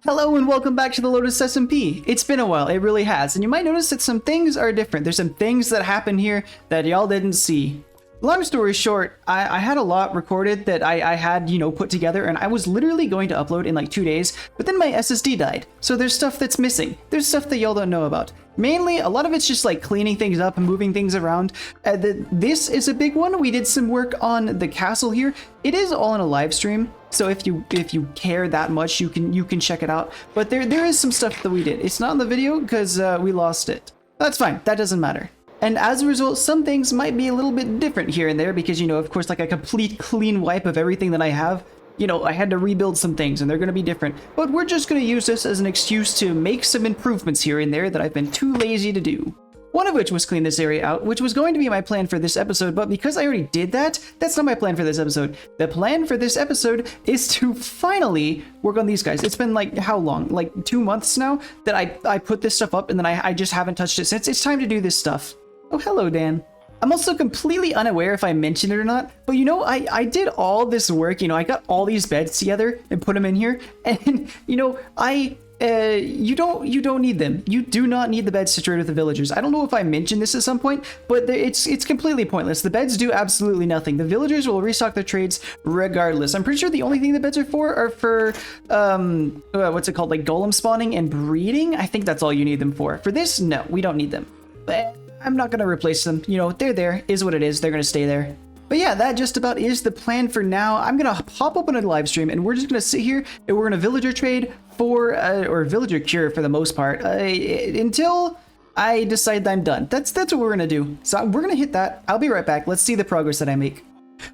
Hello and welcome back to the Lotus SMP. It's been a while, it really has, and you might notice that some things are different. There's some things that happen here that y'all didn't see. Long story short, I had a lot recorded that I had, put together, and I was literally going to upload in like 2 days, but then my SSD died. So there's stuff that's missing. There's stuff that y'all don't know about. Mainly, a lot of it's just like cleaning things up and moving things around. This is a big one. We did some work on the castle here. It is all in a live stream, so if you care that much, you can check it out. But there is some stuff that we did. It's not in the video because we lost it. That's fine. That doesn't matter. And as a result, some things might be a little bit different here and there because, of course, like a complete clean wipe of everything that I have. I had to rebuild some things and they're going to be different. But we're just going to use this as an excuse to make some improvements here and there that I've been too lazy to do. One of which was clean this area out, which was going to be my plan for this episode, but because I already did that, that's not my plan for this episode. The plan for this episode is to finally work on these guys. It's been like, how long? Like 2 months now that I put this stuff up and then I just haven't touched it since. It's time to do this stuff. Oh, hello, Dan. I'm also completely unaware if I mentioned it or not, but I did all this work, I got all these beds together and put them in here, and, you don't need them. You do not need the beds situated with the villagers. I don't know if I mentioned this at some point, but it's completely pointless. The beds do absolutely nothing. The villagers will restock their trades regardless. I'm pretty sure the only thing the beds are for what's it called, like golem spawning and breeding. I think that's all you need them for. For this, no, we don't need them. But I'm not gonna replace them. They're there, is what it is. They're gonna stay there. But yeah, that just about is the plan for now. I'm gonna pop open a live stream and we're just gonna sit here and we're gonna villager trade for, or villager cure for the most part, until I decide that I'm done. That's what we're gonna do. So we're gonna hit that. I'll be right back. Let's see the progress that I make.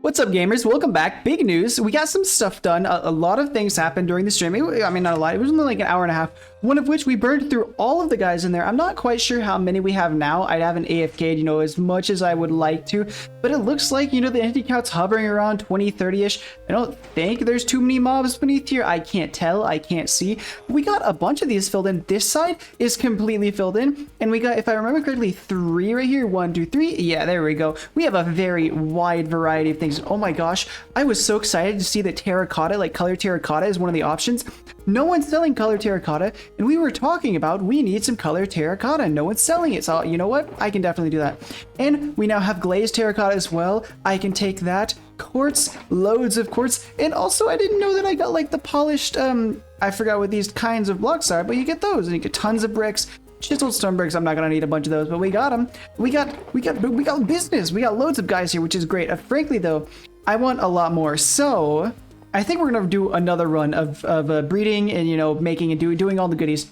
What's up, gamers? Welcome back. Big news. We got some stuff done. A lot of things happened during the stream. I mean, not a lot. It was only like an hour and a half. One of which we burned through all of the guys in there. I'm not quite sure how many we have now. I haven't AFK'd, as much as I would like to. But it looks like, the entity count's hovering around 20, 30-ish. I don't think there's too many mobs beneath here. I can't tell. I can't see. We got a bunch of these filled in. This side is completely filled in. And we got, if I remember correctly, 3 right here. 1, 2, 3. Yeah, there we go. We have a very wide variety of things. Oh my gosh. I was so excited to see that terracotta, like color terracotta, is one of the options. No one's selling color terracotta, and we were talking about we need some color terracotta. No one's selling it, so you know what? I can definitely do that. And we now have glazed terracotta as well. I can take that. Quartz, loads of quartz, and also I didn't know that I got like the polished, I forgot what these kinds of blocks are, but you get those, and you get tons of bricks. Chiseled stone bricks. I'm not gonna need a bunch of those, but we got them. We got business. We got loads of guys here, which is great. Frankly, though, I want a lot more. So I think we're gonna do another run of breeding and making and doing all the goodies.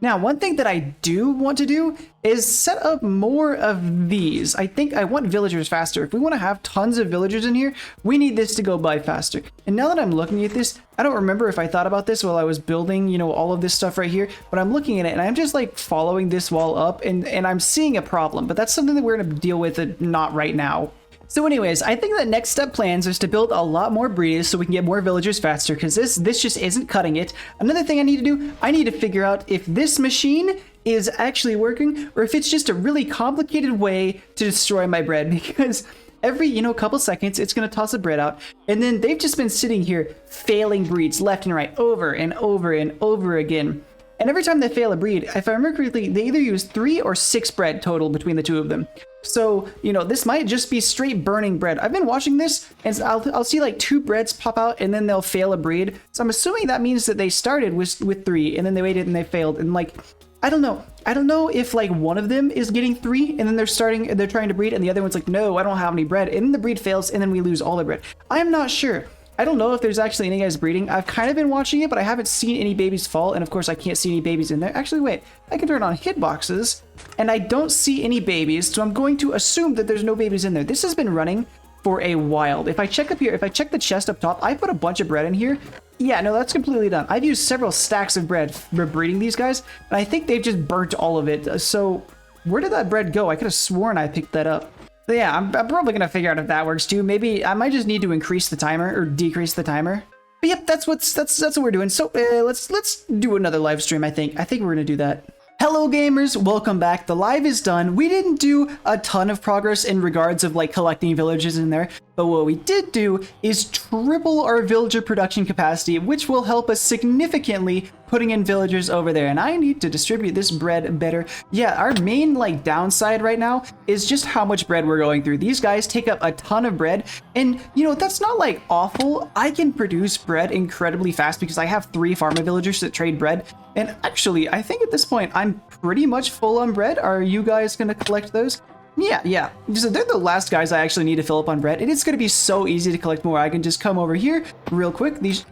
Now, one thing that I do want to do is set up more of these. I think I want villagers faster. If we want to have tons of villagers in here, we need this to go by faster. And now that I'm looking at this, I don't remember if I thought about this while I was building, all of this stuff right here, but I'm looking at it and I'm just like following this wall up and I'm seeing a problem, but that's something that we're going to deal with not right now. So anyways, I think that next step plans is to build a lot more breeders so we can get more villagers faster, because this just isn't cutting it. Another thing I need to do, I need to figure out if this machine is actually working or if it's just a really complicated way to destroy my bread, because every, couple seconds, it's going to toss a bread out, and then they've just been sitting here failing breeds left and right over and over and over again. And every time they fail a breed, if I remember correctly, they either use 3 or 6 bread total between the two of them. So, this might just be straight burning bread. I've been watching this, and I'll see like 2 breads pop out, and then they'll fail a breed. So I'm assuming that means that they started with 3, and then they waited and they failed. And like, I don't know. I don't know if like one of them is getting 3, and then they're trying to breed, and the other one's like, no, I don't have any bread. And then the breed fails, and then we lose all the bread. I'm not sure. I don't know if there's actually any guys breeding. I've kind of been watching it, but I haven't seen any babies fall. And of course, I can't see any babies in there. Actually, wait, I can turn on hitboxes and I don't see any babies. So I'm going to assume that there's no babies in there. This has been running for a while. If I check up here, if I check the chest up top, I put a bunch of bread in here. Yeah, no, that's completely done. I've used several stacks of bread for breeding these guys, and I think they've just burnt all of it. So where did that bread go? I could have sworn I picked that up. So yeah, I'm probably going to figure out if that works too. Maybe I might just need to increase the timer or decrease the timer. But yep, that's what we're doing. So let's do another live stream, I think. We're going to do that. Hello gamers, welcome back. The live is done. We didn't do a ton of progress in regards of like collecting villages in there, but what we did do is triple our villager production capacity, which will help us significantly putting in villagers over there, and I need to distribute this bread better. Yeah, our main like downside right now is just how much bread we're going through. These guys take up a ton of bread, and you know, that's not like awful. I can produce bread incredibly fast because I have 3 farmer villagers that trade bread. And actually, I think at this point I'm pretty much full on bread. Are you guys gonna collect those? Yeah. So they're the last guys I actually need to fill up on bread, and it's gonna be so easy to collect more. I can just come over here real quick. These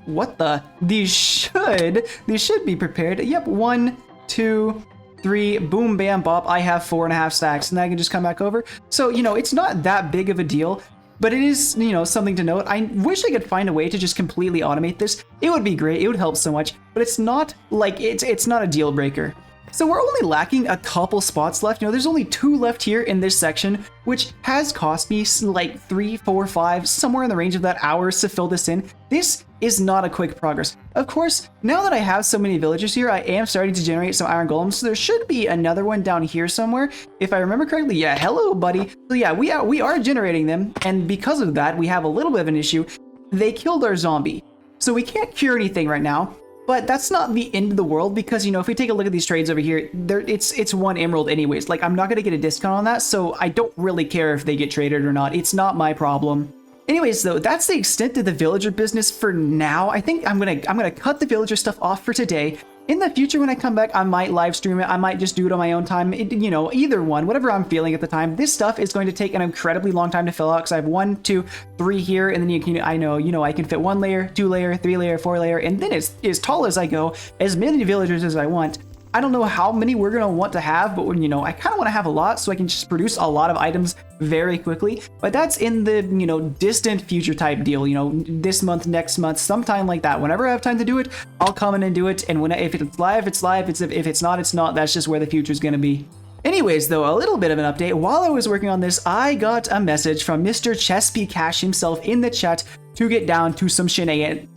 should be prepared. Yep, 1, 2, 3, boom, bam, bop. I have 4.5 stacks, and then I can just come back over. So, you know, it's not that big of a deal, but it is, you know, something to note. I wish I could find a way to just completely automate this. It would be great. It would help so much, but it's not like it's not a deal breaker. So we're only lacking a couple spots left. You know, there's only 2 left here in this section, which has cost me like 3, 4, 5, somewhere in the range of that hours to fill this in. This is not a quick progress. Of course, now that I have so many villagers here, I am starting to generate some iron golems. So there should be another one down here somewhere. If I remember correctly, yeah, hello, buddy. So yeah, we are generating them. And because of that, we have a little bit of an issue. They killed our zombie. So we can't cure anything right now. But that's not the end of the world because, you know, if we take a look at these trades over here, it's 1 emerald anyways. Like, I'm not going to get a discount on that, so I don't really care if they get traded or not. It's not my problem. Anyways, though, that's the extent of the villager business for now. I think I'm gonna cut the villager stuff off for today. In the future, when I come back, I might live stream it. I might just do it on my own time. You know, either one, whatever I'm feeling at the time. This stuff is going to take an incredibly long time to fill out because I have 1, 2, 3 here, and then you can, I can fit 1 layer, 2 layer, 3 layer, 4 layer, and then it's as tall as I go, as many villagers as I want. I don't know how many we're gonna want to have, but when, you know, I kind of want to have a lot so I can just produce a lot of items very quickly. But that's in the, you know, distant future type deal, you know, this month, next month, sometime like that. Whenever I have time to do it, I'll come in and do it. And if it's live, it's live. If it's not, it's not. That's just where the future is gonna be. Anyways, though, a little bit of an update. While I was working on this, I got a message from Mr. Chespy Cash himself in the chat to get down to some shenanigans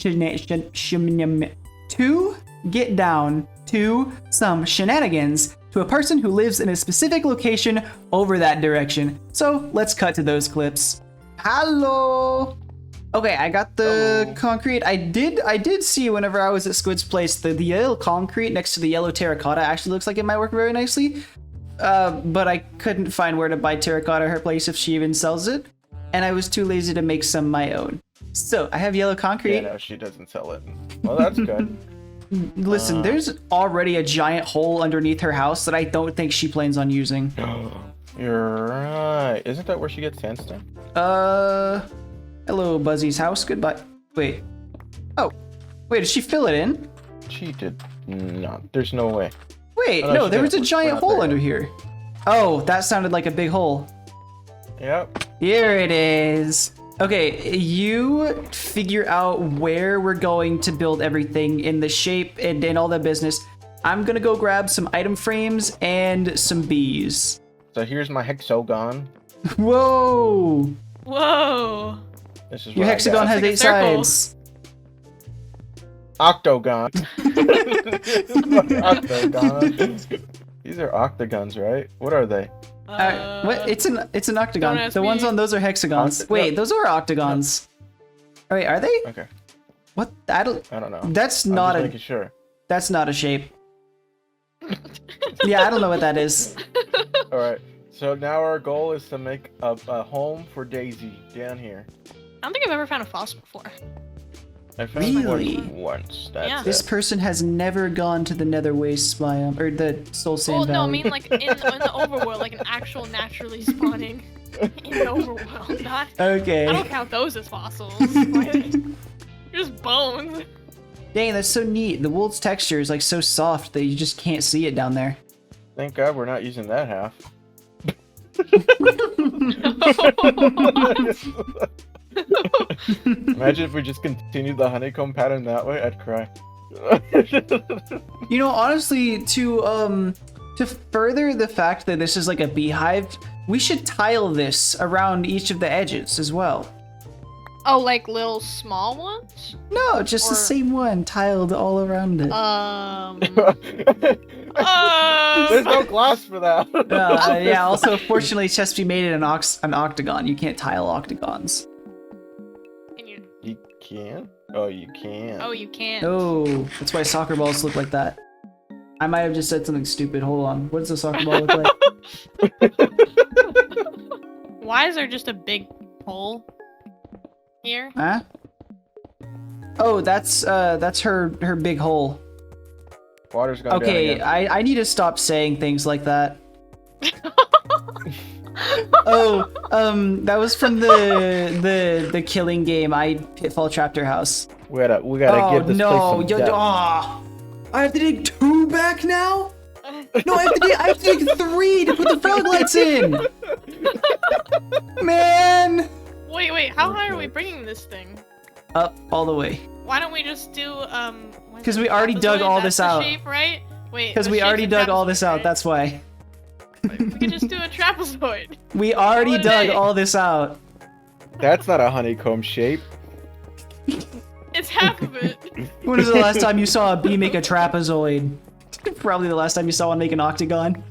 to a person who lives in a specific location over that direction. So let's cut to those clips. Hello. Okay, I got the concrete. I did see whenever I was at Squid's place, the yellow concrete next to the yellow terracotta actually looks like it might work very nicely. But I couldn't find where to buy terracotta at her place if she even sells it. And I was too lazy to make some my own. So I have yellow concrete. Yeah, no, she doesn't sell it. Well, that's good. Listen, there's already a giant hole underneath her house that I don't think she plans on using. You're right. Isn't that where she gets sandstone? Hello, Buzzy's house. Goodbye. Wait. Oh. Wait, did she fill it in? She did not. There's no way. Wait, no, there was a giant hole under here. Oh, that sounded like a big hole. Yep. Here it is. Okay, you figure out where we're going to build everything in the shape and all that business. I'm gonna go grab some item frames and some bees. So here's my hexagon. Whoa! Whoa! This is your hexagon has like 8 sides. Octagon. Octagon. These are octagons, right? What are they? What? It's an octagon. The ones me. on those are hexagons. Wait, those are octagons. No. Wait, are they? Okay. What? I don't know. That's I'm not just a. making sure. That's not a shape. Yeah, I don't know what that is. All right. So now our goal is to make a home for Daisy down here. I don't think I've ever found a fossil before. I found Really? one once. That's Yeah. This person has never gone to the Nether Waste biome or the Soul Sand Oh no, I Valley. mean like in the overworld, like an actual naturally spawning in the overworld. Not. Okay. I don't count those as fossils. Like, just bones. Dang, that's so neat. The wool's texture is like so soft that you just can't see it down there. Thank God we're not using that half. Imagine if we just continued the honeycomb pattern that way, I'd cry. You know, honestly, to further the fact that this is like a beehive, we should tile this around each of the edges as well. Oh, like little small ones? No, just the same one tiled all around it. There's no glass for that. Yeah, also, fortunately, Chespy made it an octagon. You can't tile octagons. Can you? You can? Oh, you can't. Oh, you can't. Oh, that's why soccer balls look like that. I might have just said something stupid. Hold on. What does a soccer ball look like? Why is there just a big hole here? Huh? Oh, that's her big hole. Water's going down Okay, again. I need to stop saying things like that. Oh, that was from the killing game. I pitfall trapped her house. We gotta Oh give this no! place some depth. I have to dig 2 back now. No, I have to dig 3 to put the frog lights in. Man. Wait, how high are we bringing this thing? Up all the way. Why don't we just do, Because we already dug all this out. Shape, right? Wait. Because we already dug all this out, that's why. We can just do a trapezoid. We already dug all this out. That's not a honeycomb shape. It's half of it. When was the last time you saw a bee make a trapezoid? Probably the last time you saw one make an octagon.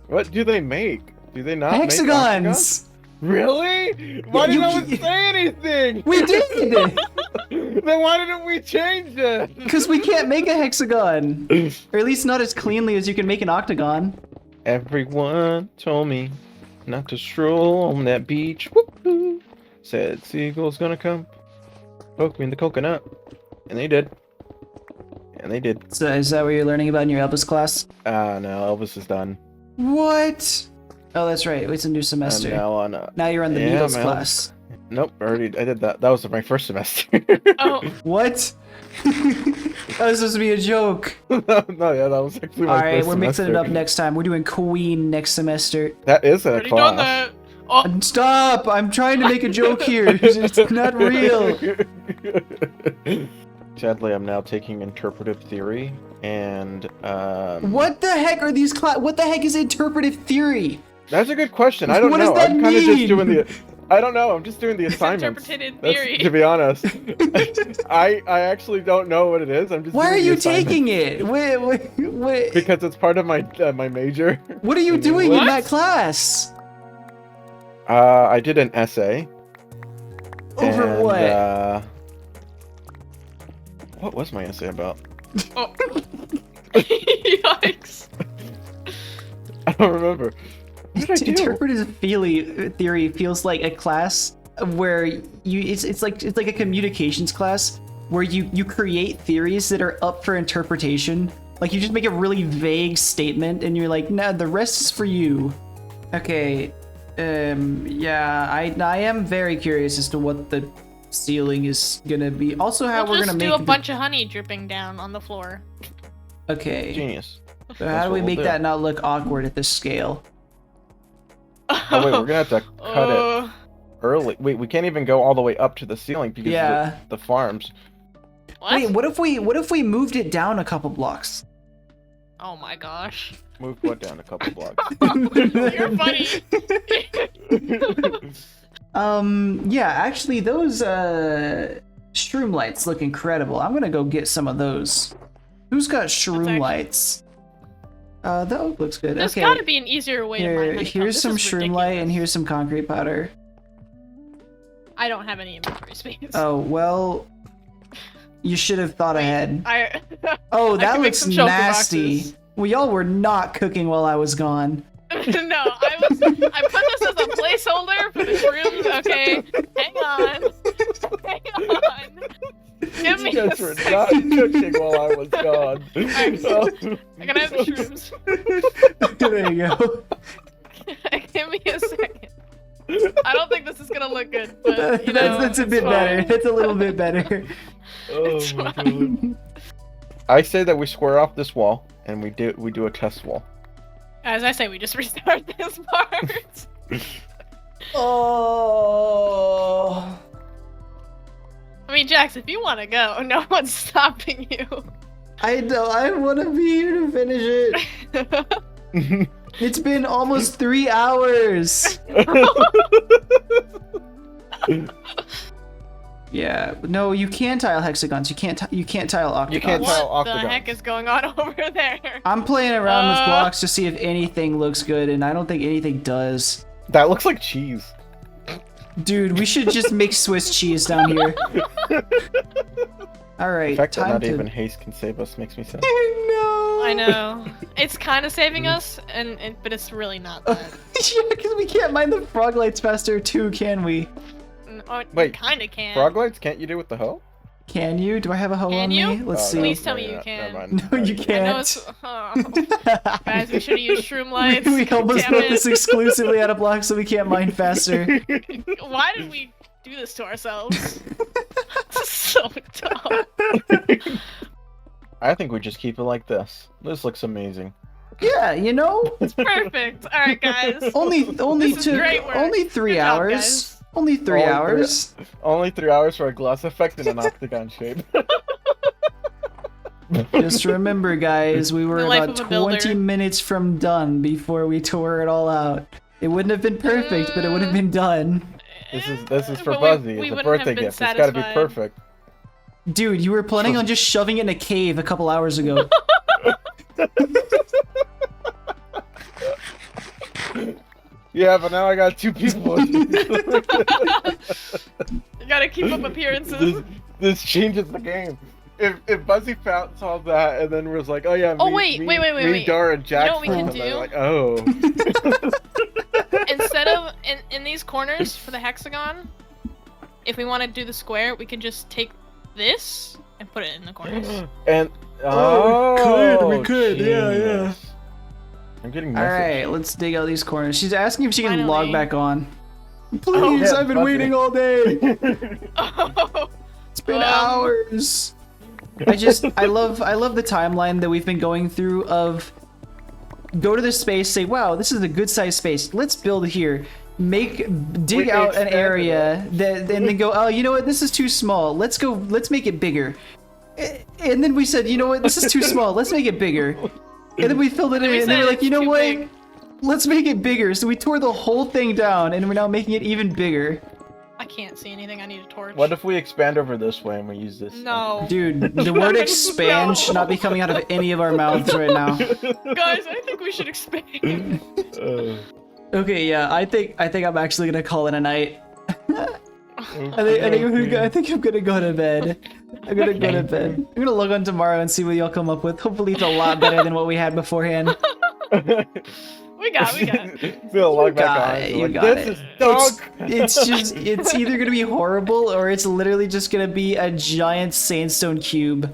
What do they make? Do they not make Hexagons! octagons? Really? Why did no one say anything? We did! Then why didn't we change it? Because we can't make a hexagon. Or at least not as cleanly as you can make an octagon. Everyone told me not to stroll on that beach. Woo-hoo. Said seagull's gonna come poke me in the coconut. And they did. And they did. So is that what you're learning about in your Elvis class? No, Elvis is done. What? Oh, that's right. It's a new semester. I'm now on Now you're on the yeah, Beatles my class. Nope, I did that. That was my first semester. Oh. What? That was supposed to be a joke. no, yeah, that was actually my Alright, first we're mixing it up semester. next time. We're doing Queen next semester. That is a Already done class. that. Oh. Stop! I'm trying to make a joke here. It's not real. Sadly, I'm now taking interpretive theory, and What the heck are these what the heck is interpretive theory? That's a good question. I don't What know. does that I'm kind of just mean? doing the. I don't know. I'm just doing the assignments. Interpreted That's- theory. to be honest, I actually don't know what it is. I'm just. Why are doing the you assignments taking it? Wait. Because it's part of my major. What are you in doing English. in that class? I did an essay. Over and, what? What was my essay about? Oh. Yikes. I don't remember. What did I do? Interpretive theory feels like a class where it's like a communications class where you create theories that are up for interpretation. Like you just make a really vague statement and you're like, nah, the rest is for you. Okay. Yeah, I am very curious as to what the ceiling is gonna be. Also, how we're We'll gonna just make do a bunch of honey dripping down on the floor. Okay. Genius. So how do we what make we'll do. that not look awkward at this scale? Oh wait, we're gonna have to cut it early. Wait, we can't even go all the way up to the ceiling because Yeah. of the farms. What? Wait, what if we moved it down a couple blocks? Oh my gosh. Move what down a couple blocks. You're funny. Yeah, actually those shroom lights look incredible. I'm gonna go get some of those. Who's got shroom actually- lights? That looks good. There's Okay, gotta be an easier way to mine honeycomb. here's This some is shroom light and ridiculous. here's some concrete powder. I don't have any inventory space. Oh, well, you should have thought ahead. I Oh, I that can make looks some shelter nasty. boxes. Well, y'all were not cooking while I was gone. no, I put this as a placeholder for the shrooms. Okay, hang on. Give me You a guys were second. not cooking while I was gone. I can have the shrooms. There you go. Give me a second. I don't think this is gonna look good, but you know, That's a it's bit better. fine. That's a little bit better. Oh It's my fine. god. I say that we square off this wall and we do a test wall. As I say, we just restart this part. Oh. I mean, Jax, if you want to go, no one's stopping you. I know. I want to be here to finish it. It's been almost 3 hours. Yeah. No, you can tile hexagons. You can't. You can't tile octagons. You can't tile What the octagons. heck is going on over there? I'm playing around with Uh. blocks to see if anything looks good, and I don't think anything does. That looks like cheese. Dude, we should just make Swiss cheese down here. All The right, fact that time not to. even haste can save us makes me sad. No. I know. It's kind of saving us, but it's really not that. Yeah, because we can't mine the frog lights faster too, can we? Wait, kind of can. Frog lights? Can't you do with the hoe? Can you? Do I have a hoe Can on you? me? Let's Oh, see. Please tell me you never can. mind. No, you I know can't. it's. Oh. Guys, we should have used shroom lights. We almost Damn built it. this exclusively out of blocks so we can't mine faster. Why did we do this to ourselves? So dumb. I think we just keep it like this. This looks amazing. Yeah, you know, It's perfect. All right, guys. only This is great work. only 3 Good job, hours. guys. Only 3 Only hours. Only 3 hours for a gloss effect in an octagon shape. Just remember, guys, we were The life about of a builder. 20 minutes from done before we tore it all out. It wouldn't have been perfect, but it would have been done. This is for But Buzzy. we It's a wouldn't have birthday been gift. It's gotta be satisfied. perfect. Dude, you were planning on just shoving it in a cave a couple hours ago. Yeah, but now I got 2 people. You gotta keep up appearances. this changes the game. If Buzzy saw that and then was like, oh yeah, Oh, me, wait. Dar and Jack. You know what we can and I'm do? like, oh. Instead of in these corners for the hexagon, if we want to do the square, we can just take this and put it in the corners. And we could, yeah. genius. I'm getting All message. right, let's dig out these corners. She's asking if she can log Finally. back on. Please, yeah, I've been Buzzy. waiting all day. Oh, It's been hours. I love the timeline that we've been going through of go to this space, say, wow, this is a good sized space. Let's build here. Dig We out an expanded area and then go, oh, you know what, this is too small. Let's make it bigger. And then we said, you know what, this is too small. Let's make it bigger. And then we filled it in, we and they said were like, it's you know too what? big. Let's make it bigger. So we tore the whole thing down, and we're now making it even bigger. I can't see anything. I need a torch. What if we expand over this way and we use this? No. Dude, the word expand should not be coming out of any of our mouths right now. Guys, I think we should expand. Okay, yeah, I think I'm actually gonna call it a night. I think I'm gonna go to bed. I'm gonna go to bed. I'm gonna log on tomorrow and see what y'all come up with. Hopefully it's a lot better than what we had beforehand. We got Feel log got back on. it, So you like, got this it. is dog. It's either gonna be horrible or it's literally just gonna be a giant sandstone cube.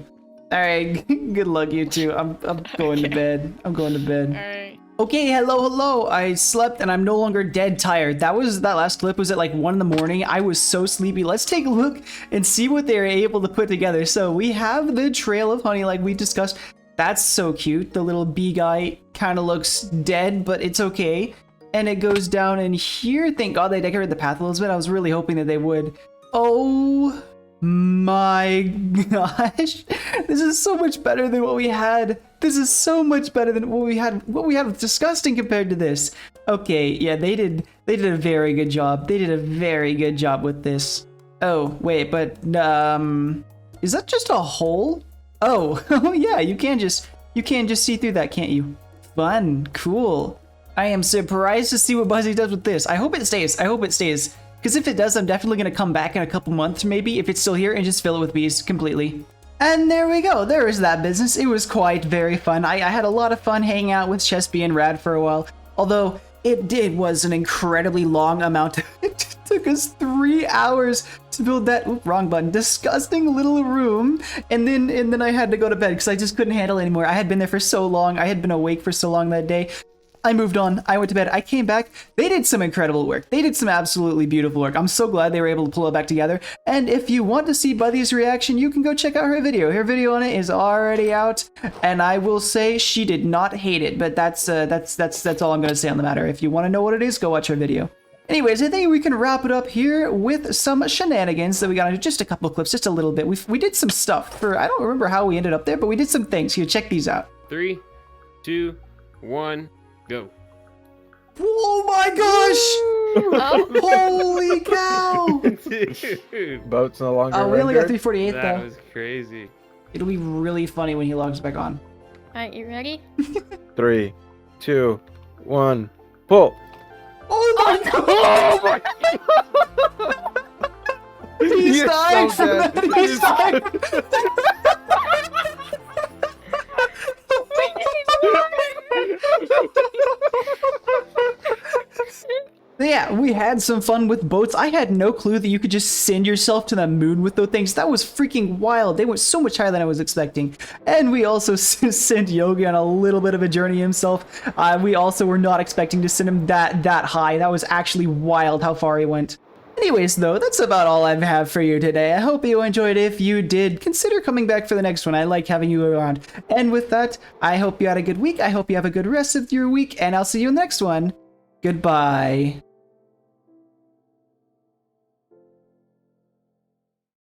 Alright, good luck you two. I'm going to bed. I'm going to bed. Alright. Okay, hello. I slept and I'm no longer dead tired. That last clip was at like 1 in the morning. I was so sleepy. Let's take a look and see what they were able to put together. So we have the trail of honey like we discussed. That's so cute. The little bee guy kind of looks dead, but it's okay. And it goes down in here. Thank God they decorated the path a little bit. I was really hoping that they would. Oh my gosh. This is so much better than what we had. This is so much better than what we had. What we had was disgusting compared to this. Okay, yeah, they did a very good job. They did a very good job with this. Oh, wait, but is that just a hole? Oh, yeah, you can just see through that, can't you? Fun, cool. I am surprised to see what Buzzy does with this. I hope it stays. Because if it does, I'm definitely going to come back in a couple months, maybe, if it's still here, and just fill it with bees completely. And there we go. There is that business. It was quite very fun. I had a lot of fun hanging out with Chesby and Rad for a while. Although, was an incredibly long amount. It took us 3 hours to build that, wrong button, disgusting little room. And then I had to go to bed because I just couldn't handle it anymore. I had been there for so long. I had been awake for so long that day. I moved on. I went to bed. I came back. They did some incredible work. They did some absolutely beautiful work. I'm so glad they were able to pull it back together. And if you want to see Buzzy's reaction, you can go check out her video. Her video on it is already out, and I will say she did not hate it. But that's all I'm gonna say on the matter. If you want to know what it is, go watch her video. Anyways, I think we can wrap it up here with some shenanigans that we got into. Just a couple of clips, just a little bit. We did some stuff for, I don't remember how we ended up there, but we did some things. Here, check these out. 3, 2, 1, go. Oh my gosh! Holy cow! Dude, Boat's no longer Oh, we only got rendered. 348 that though. was crazy. It'll be really funny when he logs back on. Alright, you ready? 3, 2, 1, pull. Oh my god! He's You're dying so from dead. that. He's dying. Yeah, we had some fun with boats. I had no clue that you could just send yourself to the moon with those things. That was freaking wild. They went so much higher than I was expecting. And we also sent Yogi on a little bit of a journey himself. We also were not expecting to send him that high. That was actually wild how far he went. Anyways, though, that's about all I have for you today. I hope you enjoyed. If you did, consider coming back for the next one. I like having you around. And with that, I hope you had a good week. I hope you have a good rest of your week, and I'll see you in the next one. Goodbye.